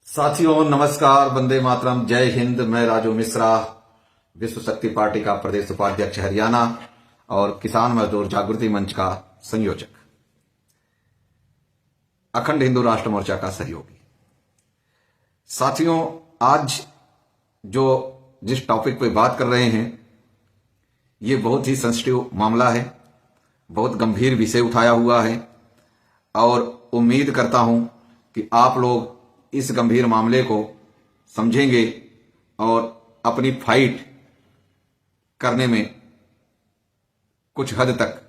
साथियों नमस्कार, वंदे मातरम, जय हिंद। मैं राजू मिश्रा, विश्व शक्ति पार्टी का प्रदेश उपाध्यक्ष हरियाणा और किसान मजदूर जागृति मंच का संयोजक, अखंड हिंदू राष्ट्र मोर्चा का सहयोगी। साथियों, आज जिस टॉपिक पे बात कर रहे हैं ये बहुत ही सेंसिटिव मामला है, बहुत गंभीर विषय उठाया हुआ है और उम्मीद करता हूं कि आप लोग इस गंभीर मामले को समझेंगे और अपनी फाइट करने में कुछ हद तक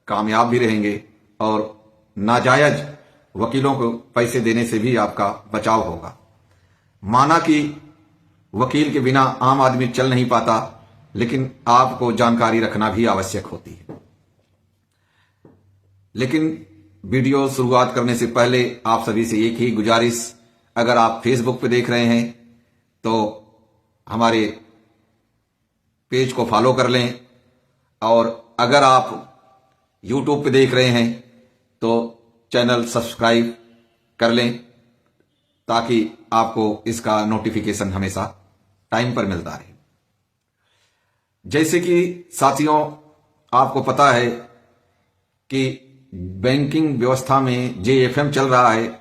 कामयाब भी रहेंगे और नाजायज वकीलों को पैसे देने से भी आपका बचाव होगा। माना कि वकील के बिना आम आदमी चल नहीं पाता, लेकिन आपको जानकारी रखना भी आवश्यक होती है। लेकिन वीडियो शुरुआत करने से पहले आप सभी से एक ही गुजारिश, अगर आप फेसबुक पे देख रहे हैं तो हमारे पेज को फॉलो कर लें और अगर आप यूट्यूब पे देख रहे हैं तो चैनल सब्सक्राइब कर लें ताकि आपको इसका नोटिफिकेशन हमेशा टाइम पर मिलता रहे। जैसे कि साथियों आपको पता है कि बैंकिंग व्यवस्था में JFM चल रहा है।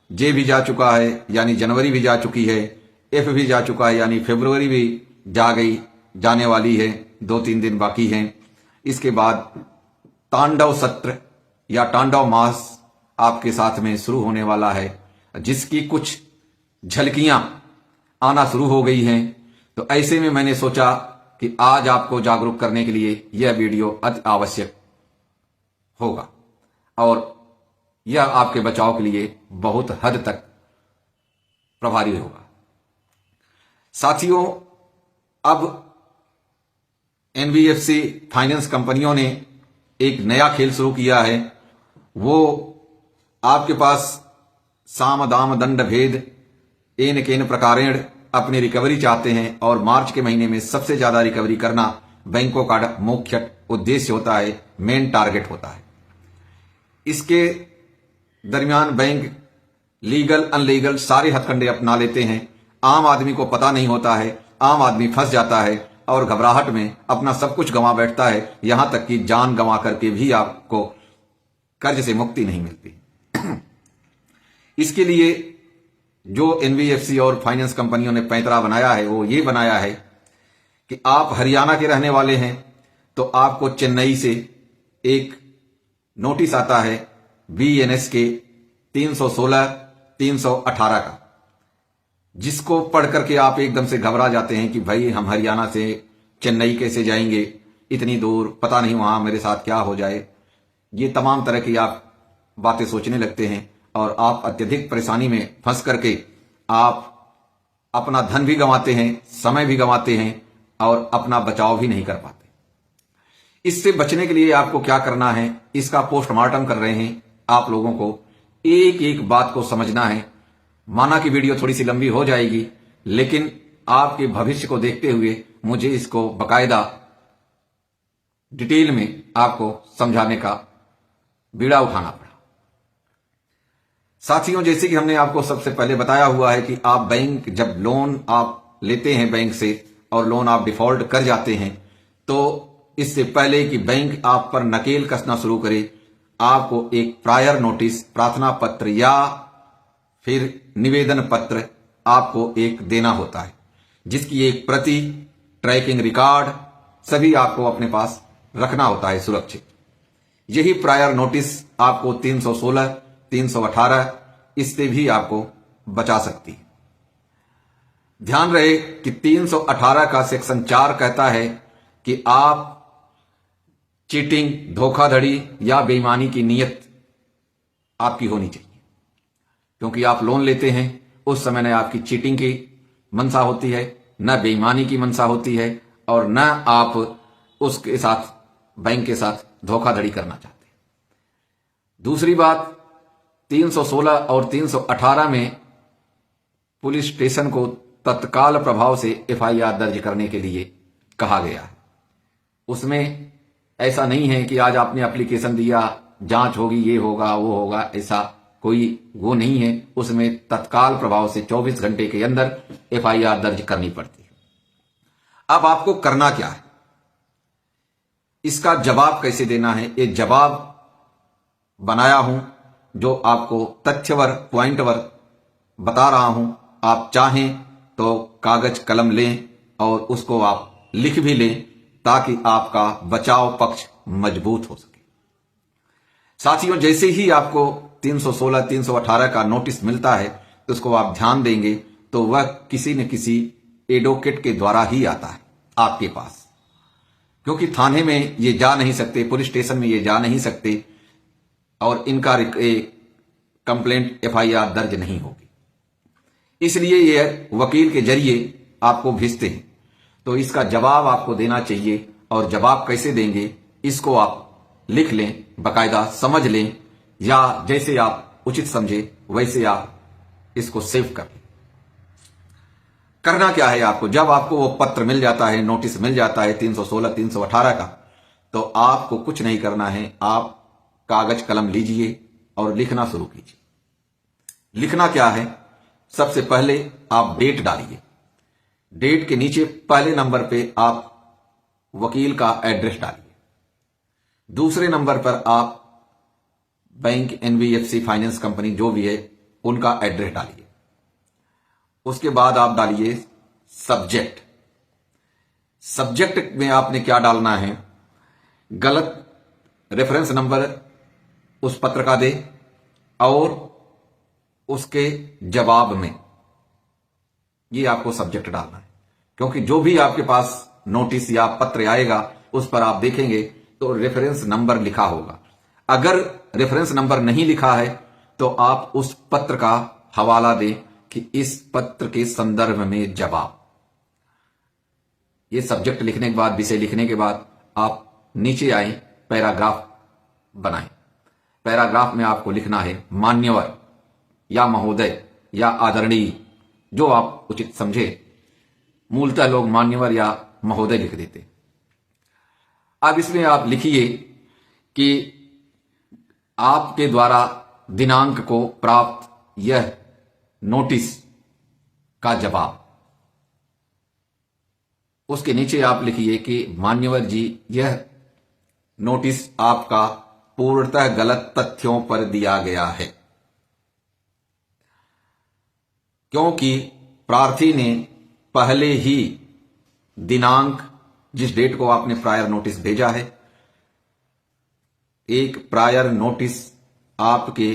जे भी जा चुका है यानी जनवरी भी जा चुकी है, F भी जा चुका है यानी फरवरी भी जाने वाली है, 2-3 दिन बाकी हैं। इसके बाद तांडव सत्र या तांडव मास आपके साथ में शुरू होने वाला है, जिसकी कुछ झलकियां आना शुरू हो गई हैं। तो ऐसे में मैंने सोचा कि आज आपको जागरूक करने के लिए यह वीडियो अति आवश्यक होगा और यह आपके बचाव के लिए बहुत हद तक प्रभावी होगा। साथियों, अब NBFC फाइनेंस कंपनियों ने एक नया खेल शुरू किया है। वो आपके पास साम दाम दंड भेद एन केन प्रकारेण अपनी रिकवरी चाहते हैं और मार्च के महीने में सबसे ज्यादा रिकवरी करना बैंकों का मुख्य उद्देश्य होता है, मेन टारगेट होता है। इसके दरमियान बैंक लीगल अनलीगल सारे हथकंडे अपना लेते हैं। आम आदमी को पता नहीं होता है, आम आदमी फंस जाता है और घबराहट में अपना सब कुछ गंवा बैठता है, यहां तक कि जान गंवा करके भी आपको कर्ज से मुक्ति नहीं मिलती। इसके लिए जो NBFC और फाइनेंस कंपनियों ने पैंतरा बनाया है वो ये बनाया है कि आप हरियाणा के रहने वाले हैं तो आपको चेन्नई से एक नोटिस आता है BNS के 316-318 का, जिसको पढ़ करके आप एकदम से घबरा जाते हैं कि भाई हम हरियाणा से चेन्नई कैसे जाएंगे, इतनी दूर, पता नहीं वहां मेरे साथ क्या हो जाए। ये तमाम तरह की आप बातें सोचने लगते हैं और आप अत्यधिक परेशानी में फंस करके आप अपना धन भी गंवाते हैं, समय भी गंवाते हैं और अपना बचाव भी नहीं कर पाते। इससे बचने के लिए आपको क्या करना है, इसका पोस्टमार्टम कर रहे हैं। आप लोगों को एक एक बात को समझना है। माना कि वीडियो थोड़ी सी लंबी हो जाएगी, लेकिन आपके भविष्य को देखते हुए मुझे इसको बकायदा डिटेल में आपको समझाने का बीड़ा उठाना पड़ा। साथियों, जैसे कि हमने आपको सबसे पहले बताया हुआ है कि आप बैंक जब लोन आप लेते हैं बैंक से और लोन आप डिफॉल्ट कर जाते हैं, तो इससे पहले कि बैंक आप पर नकेल कसना शुरू करे, आपको एक प्रायर नोटिस, प्रार्थना पत्र या फिर निवेदन पत्र आपको एक देना होता है, जिसकी एक प्रति, ट्रैकिंग रिकॉर्ड सभी आपको अपने पास रखना होता है सुरक्षित। यही प्रायर नोटिस आपको 316, 318 इससे भी आपको बचा सकती है। ध्यान रहे कि 318 का सेक्शन 4 कहता है कि आप चीटिंग, धोखाधड़ी या बेईमानी की नीयत आपकी होनी चाहिए, क्योंकि आप लोन लेते हैं उस समय न आपकी चीटिंग की मंशा होती है, न बेईमानी की मंशा होती है और न आप उसके साथ, बैंक के साथ धोखाधड़ी करना चाहते हैं। दूसरी बात, 316 और 318 में पुलिस स्टेशन को तत्काल प्रभाव से FIR दर्ज करने के लिए कहा गया है। उसमें ऐसा नहीं है कि आज आपने एप्लीकेशन दिया, जांच होगी, ये होगा वो होगा, ऐसा कोई वो नहीं है, उसमें तत्काल प्रभाव से 24 घंटे के अंदर एफआईआर दर्ज करनी पड़ती है। अब आपको करना क्या है, इसका जवाब कैसे देना है, ये जवाब बनाया हूं जो आपको तथ्यवर पॉइंटवर बता रहा हूं। आप चाहें तो कागज कलम लें और उसको आप लिख भी लें ताकि आपका बचाव पक्ष मजबूत हो सके। साथियों, जैसे ही आपको 316, 318 का नोटिस मिलता है तो उसको आप ध्यान देंगे तो वह किसी न किसी एडवोकेट के द्वारा ही आता है आपके पास, क्योंकि थाने में ये जा नहीं सकते, पुलिस स्टेशन में ये जा नहीं सकते और इनका कंप्लेंट एफआईआर दर्ज नहीं होगी। इसलिए ये वकील के जरिए आपको भेजते हैं। तो इसका जवाब आपको देना चाहिए, और जवाब कैसे देंगे इसको आप लिख लें, बाकायदा समझ लें, या जैसे आप उचित समझे वैसे आप इसको सेव कर लें। करना क्या है आपको, जब आपको वो पत्र मिल जाता है, नोटिस मिल जाता है 316, 318 का, तो आपको कुछ नहीं करना है। आप कागज कलम लीजिए और लिखना शुरू कीजिए। लिखना क्या है, सबसे पहले आप डेट डालिए। डेट के नीचे पहले नंबर पे आप वकील का एड्रेस डालिए। दूसरे नंबर पर आप बैंक, एनबीएफसी, फाइनेंस कंपनी जो भी है उनका एड्रेस डालिए। उसके बाद आप डालिए सब्जेक्ट। सब्जेक्ट में आपने क्या डालना है, गलत रेफरेंस नंबर उस पत्र का दे और उसके जवाब में ये आपको सब्जेक्ट डालना है, क्योंकि जो भी आपके पास नोटिस या पत्र आएगा उस पर आप देखेंगे तो रेफरेंस नंबर लिखा होगा। अगर रेफरेंस नंबर नहीं लिखा है तो आप उस पत्र का हवाला दें कि इस पत्र के संदर्भ में जवाब। ये सब्जेक्ट लिखने के बाद, विषय लिखने के बाद आप नीचे आए, पैराग्राफ बनाएं। पैराग्राफ में आपको लिखना है मान्यवर या महोदय या आदरणीय, जो आप उचित समझे। मूलतः लोग मान्यवर या महोदय लिख देते। अब इसमें आप लिखिए कि आपके द्वारा दिनांक को प्राप्त यह नोटिस का जवाब। उसके नीचे आप लिखिए कि मान्यवर जी, यह नोटिस आपका पूर्णतः गलत तथ्यों पर दिया गया है, क्योंकि प्रार्थी ने पहले ही दिनांक, जिस डेट को आपने प्रायर नोटिस भेजा है, एक प्रायर नोटिस आपके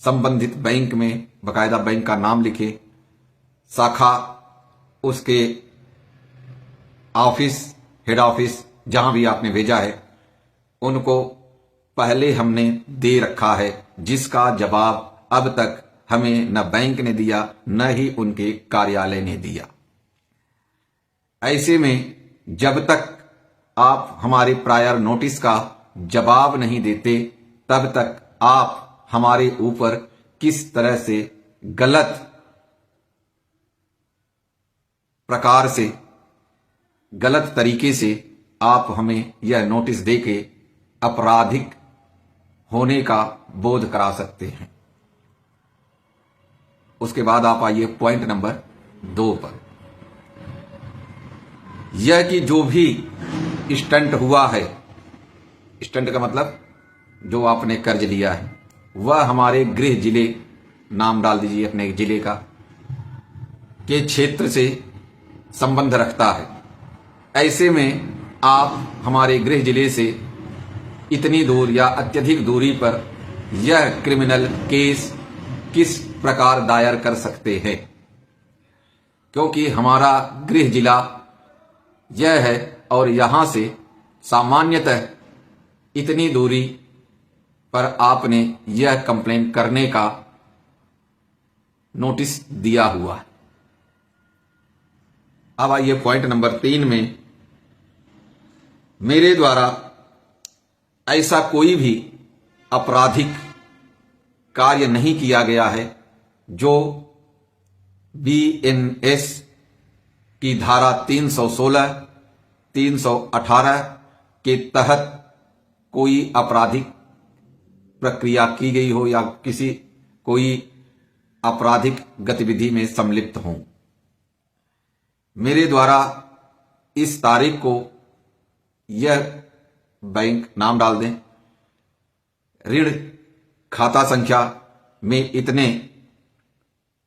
संबंधित बैंक में, बकायदा बैंक का नाम लिखे, शाखा, उसके ऑफिस, हेड ऑफिस, जहां भी आपने भेजा है उनको पहले हमने दे रखा है, जिसका जवाब अब तक हमें न बैंक ने दिया न ही उनके कार्यालय ने दिया। ऐसे में जब तक आप हमारे प्रायर नोटिस का जवाब नहीं देते तब तक आप हमारे ऊपर किस तरह से गलत प्रकार से, गलत तरीके से आप हमें यह नोटिस देके आपराधिक होने का बोध करा सकते हैं। उसके बाद आप आइए पॉइंट नंबर 2 पर। यह कि जो भी स्टंट हुआ है, स्टंट का मतलब जो आपने कर्ज लिया है, वह हमारे गृह जिले, नाम डाल दीजिए अपने जिले का, के क्षेत्र से संबंध रखता है। ऐसे में आप हमारे गृह जिले से इतनी दूर या अत्यधिक दूरी पर यह क्रिमिनल केस किस प्रकार दायर कर सकते हैं, क्योंकि हमारा गृह जिला यह है और यहां से सामान्यतः इतनी दूरी पर आपने यह कंप्लेन करने का नोटिस दिया हुआ है। अब आइए पॉइंट नंबर 3 में। मेरे द्वारा ऐसा कोई भी आपराधिक कार्य नहीं किया गया है जो बीएनएस की धारा 316, 318 के तहत कोई आपराधिक प्रक्रिया की गई हो या किसी कोई आपराधिक गतिविधि में सम्मिलित हों। मेरे द्वारा इस तारीख को यह बैंक नाम डाल दें, ऋण खाता संख्या में इतने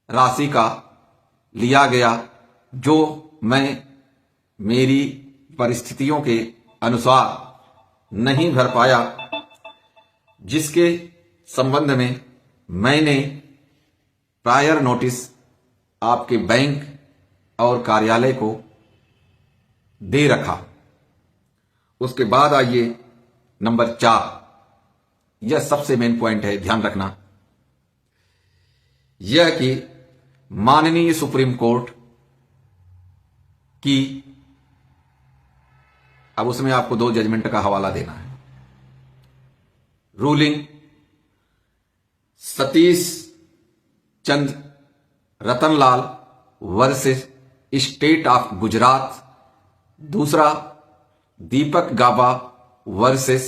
राशि का लिया गया जो मैं मेरी परिस्थितियों के अनुसार नहीं भर पाया, जिसके संबंध में मैंने प्रायर नोटिस आपके बैंक और कार्यालय को दे रखा। उसके बाद आइए नंबर 4, यह सबसे मेन पॉइंट है, ध्यान रखना, यह कि माननीय सुप्रीम कोर्ट की, अब उसमें आपको 2 जजमेंट का हवाला देना है। Ruling Satish Chandra Ratanlal versus state of Gujarat, दूसरा दीपक गाबा versus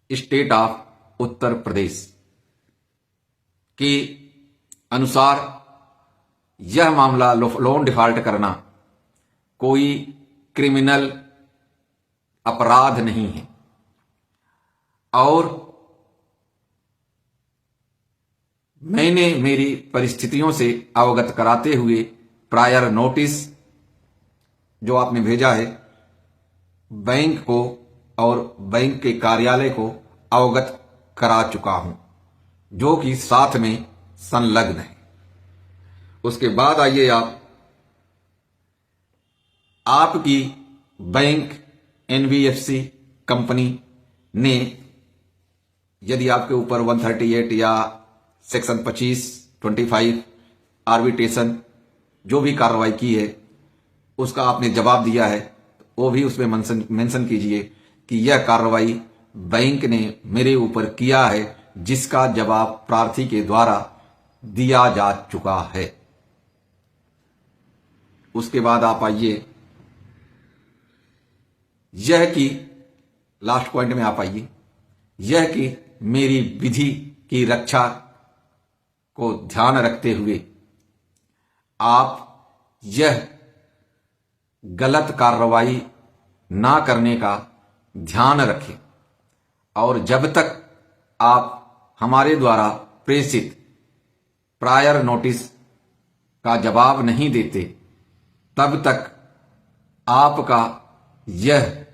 state of Uttar Pradesh के अनुसार यह मामला लोन डिफॉल्ट करना कोई क्रिमिनल अपराध नहीं है और मैंने मेरी परिस्थितियों से अवगत कराते हुए प्रायर नोटिस जो आपने भेजा है बैंक को और बैंक के कार्यालय को अवगत करा चुका हूं, जो कि साथ में संलग्न है। उसके बाद आइए आपकी बैंक एनबीएफसी कंपनी ने यदि आपके ऊपर 138 या सेक्शन 25 आर्बिट्रेशन जो भी कार्रवाई की है उसका आपने जवाब दिया है, वो भी उसमें मेंशन कीजिए कि यह कार्रवाई बैंक ने मेरे ऊपर किया है, जिसका जवाब प्रार्थी के द्वारा दिया जा चुका है। उसके बाद आप आइए यह कि लास्ट पॉइंट में आप आइए, यह कि मेरी विधि की रक्षा को ध्यान रखते हुए आप यह गलत कार्रवाई ना करने का ध्यान रखें और जब तक आप हमारे द्वारा प्रेषित प्रायर नोटिस का जवाब नहीं देते तब तक आपका यह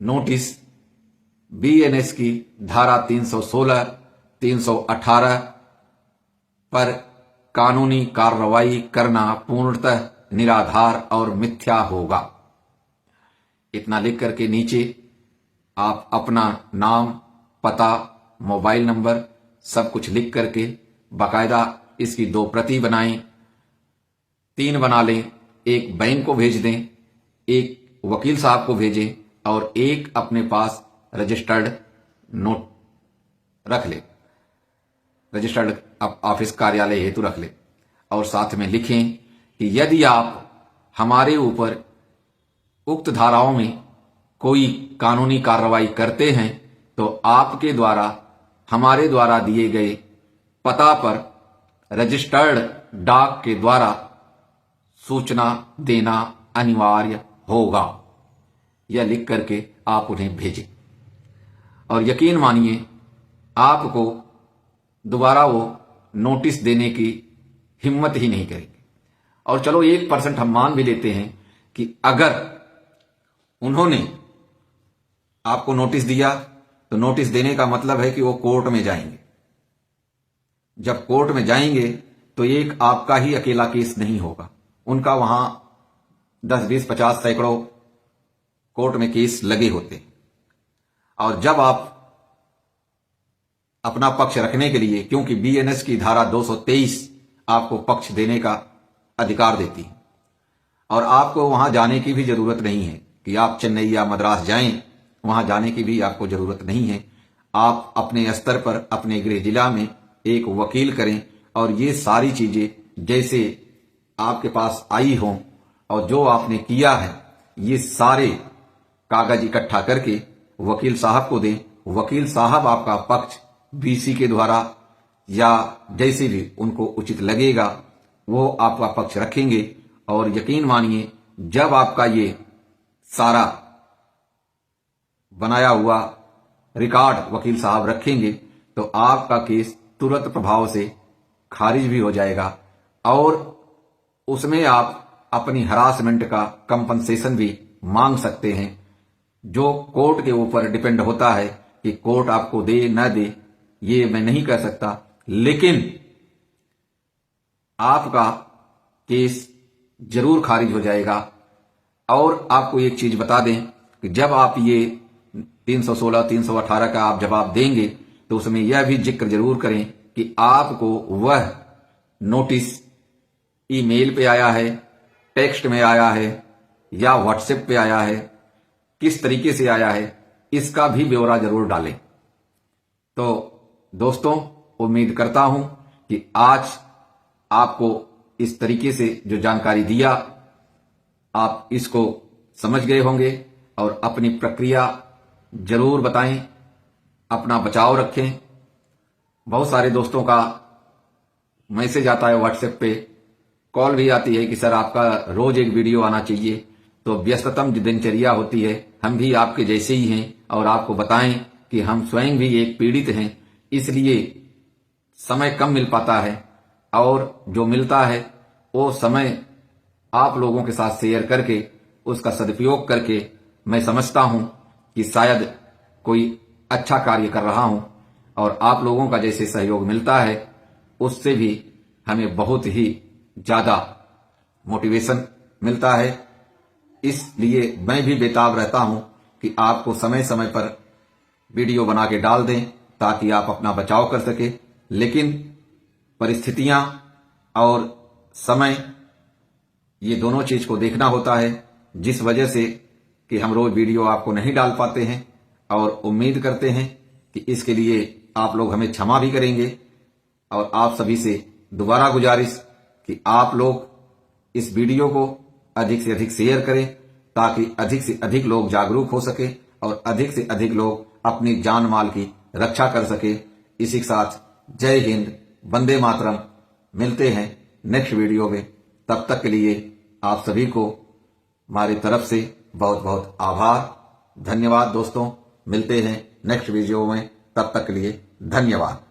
नोटिस बीएनएस की धारा 316, 318 पर कानूनी कार्रवाई करना पूर्णतः निराधार और मिथ्या होगा। इतना लिख करके नीचे आप अपना नाम, पता, मोबाइल नंबर सब कुछ लिख करके बाकायदा इसकी 2 प्रति बनाएं, 3 बना लें, एक बैंक को भेज दें, एक वकील साहब को भेजें और एक अपने पास रजिस्टर्ड नोट रख ले, रजिस्टर्ड ऑफिस कार्यालय हेतु रख ले और साथ में लिखें कि यदि आप हमारे ऊपर उक्त धाराओं में कोई कानूनी कार्रवाई करते हैं तो आपके द्वारा हमारे द्वारा दिए गए पता पर रजिस्टर्ड डाक के द्वारा सूचना देना अनिवार्य होगा। यह लिख करके आप उन्हें भेजें और यकीन मानिए आपको दोबारा वो नोटिस देने की हिम्मत ही नहीं करेंगे। और चलो 1% हम मान भी लेते हैं कि अगर उन्होंने आपको नोटिस दिया तो नोटिस देने का मतलब है कि वो कोर्ट में जाएंगे। जब कोर्ट में जाएंगे तो एक आपका ही अकेला केस नहीं होगा, उनका वहां 10, 20, 50, सैकड़ों कोर्ट में केस लगे होते। और जब आप अपना पक्ष रखने के लिए, क्योंकि बीएनएस की धारा 223 आपको पक्ष देने का अधिकार देती है और आपको वहां जाने की भी जरूरत नहीं है कि आप चेन्नई या मद्रास जाएं, वहां जाने की भी आपको जरूरत नहीं है। आप अपने स्तर पर अपने गृह जिला में एक वकील करें और ये सारी चीजें जैसे आपके पास आई हों और जो आपने किया है ये सारे कागज इकट्ठा करके वकील साहब को दें। वकील साहब आपका पक्ष बीसी के द्वारा या जैसे भी उनको उचित लगेगा वो आपका पक्ष रखेंगे। और यकीन मानिए, जब आपका ये सारा बनाया हुआ रिकॉर्ड वकील साहब रखेंगे तो आपका केस तुरंत प्रभाव से खारिज भी हो जाएगा और उसमें आप अपनी हरासमेंट का कंपनसेशन भी मांग सकते हैं, जो कोर्ट के ऊपर डिपेंड होता है कि कोर्ट आपको दे न दे, ये मैं नहीं कह सकता। लेकिन आपका केस जरूर खारिज हो जाएगा। और आपको एक चीज बता दें कि जब आप ये 316, 318 का आप जवाब देंगे तो उसमें यह भी जिक्र जरूर करें कि आपको वह नोटिस ईमेल पे आया है, टेक्स्ट में आया है या व्हाट्सएप पे आया है, किस तरीके से आया है, इसका भी ब्यौरा जरूर डालें। तो दोस्तों, उम्मीद करता हूं कि आज आपको इस तरीके से जो जानकारी दिया आप इसको समझ गए होंगे और अपनी प्रक्रिया जरूर बताएं, अपना बचाव रखें। बहुत सारे दोस्तों का मैसेज आता है व्हाट्सएप पे, कॉल भी आती है कि सर आपका रोज एक वीडियो आना चाहिए। तो व्यस्ततम दिनचर्या होती है, हम भी आपके जैसे ही हैं और आपको बताएं कि हम स्वयं भी एक पीड़ित हैं, इसलिए समय कम मिल पाता है और जो मिलता है वो समय आप लोगों के साथ शेयर करके उसका सदुपयोग करके मैं समझता हूं कि शायद कोई अच्छा कार्य कर रहा हूं और आप लोगों का जैसे सहयोग मिलता है उससे भी हमें बहुत ही ज्यादा मोटिवेशन मिलता है। इसलिए मैं भी बेताब रहता हूं कि आपको समय समय पर वीडियो बना के डाल दें ताकि आप अपना बचाव कर सके। लेकिन परिस्थितियां और समय, ये दोनों चीज को देखना होता है, जिस वजह से कि हम रोज वीडियो आपको नहीं डाल पाते हैं। और उम्मीद करते हैं कि इसके लिए आप लोग हमें क्षमा भी करेंगे। और आप सभी से दोबारा गुजारिश कि आप लोग इस वीडियो को अधिक से अधिक शेयर करें ताकि अधिक से अधिक लोग जागरूक हो सके और अधिक से अधिक लोग अपनी जान माल की रक्षा कर सके। इसी के साथ जय हिंद, वंदे मातरम। मिलते हैं नेक्स्ट वीडियो में, तब तक के लिए आप सभी को हमारी तरफ से बहुत बहुत आभार, धन्यवाद दोस्तों। मिलते हैं नेक्स्ट वीडियो में, तब तक के लिए धन्यवाद।